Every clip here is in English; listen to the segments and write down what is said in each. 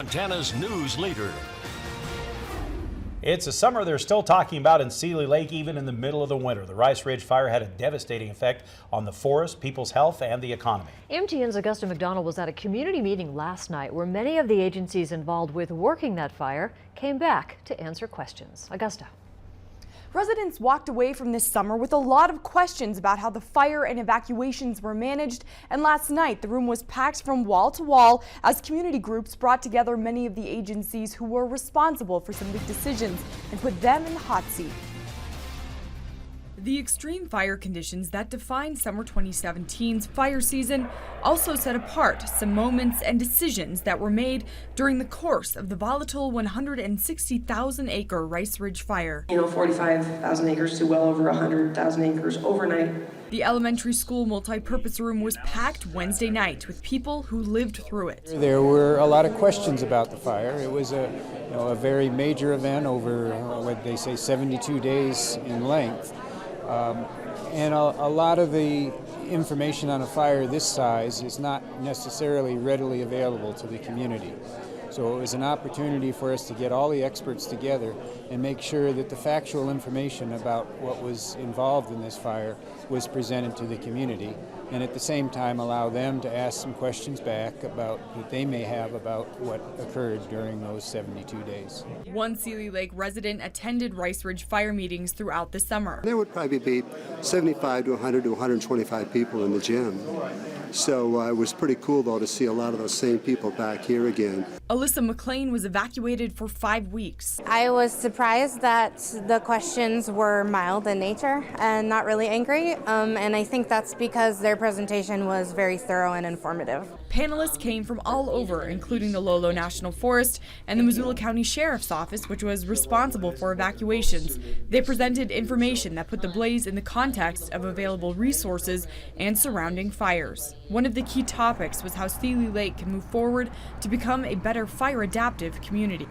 Montana's news leader. It's a summer they're still talking about in Seeley Lake, even in the middle of the winter. The Rice Ridge fire had a devastating effect on the forest, people's health, and the economy. MTN's Augusta McDonnell was at a community meeting last night where many of the agencies involved with working that fire came back to answer questions. Augusta. Residents walked away from this summer with a lot of questions about how the fire and evacuations were managed, and last night the room was packed from wall to wall as community groups brought together many of the agencies who were responsible for some big decisions and put them in the hot seat. The extreme fire conditions that defined summer 2017's fire season also set apart some moments and decisions that were made during the course of the volatile 160,000-acre Rice Ridge fire. 45,000 acres to well over 100,000 acres overnight. The elementary school multi-purpose room was packed Wednesday night with people who lived through it. There were a lot of questions about the fire. It was a very major event over, what they say, 72 days in length. And a lot of the information on a fire this size is not necessarily readily available to the community. So it was an opportunity for us to get all the experts together and make sure that the factual information about what was involved in this fire was presented to the community, and at the same time allow them to ask some questions back about that they may have about what occurred during those 72 days. One Seeley Lake resident attended Rice Ridge fire meetings throughout the summer. There would probably be 75 to 100 to 125 people in the gym. So it was pretty cool, though, to see a lot of those same people back here again. ALYSSA McLean was evacuated for 5 weeks. I was surprised that the questions were mild in nature and not really angry, and I think that's because their presentation was very thorough and informative. Panelists came from all over, including the Lolo National Forest and the Missoula County Sheriff's Office, which was responsible for evacuations. They presented information that put the blaze in the context of available resources and surrounding fires. One of the key topics was how Seeley Lake can move forward to become a better fire-adaptive community.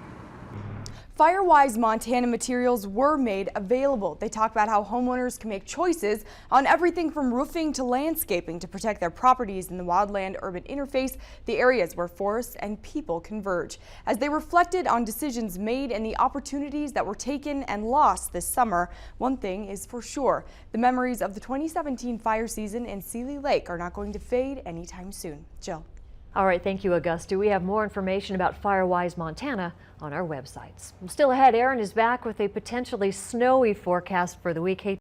Firewise Montana materials were made available. They talk about how homeowners can make choices on everything from roofing to landscaping to protect their properties in the wildland-urban interface, the areas where forests and people converge. As they reflected on decisions made and the opportunities that were taken and lost this summer, one thing is for sure: the memories of the 2017 fire season in Seeley Lake are not going to fade anytime soon. Jill. All right, thank you, Augusta. We have more information about Firewise Montana on our websites. Still ahead, Aaron is back with a potentially snowy forecast for the week.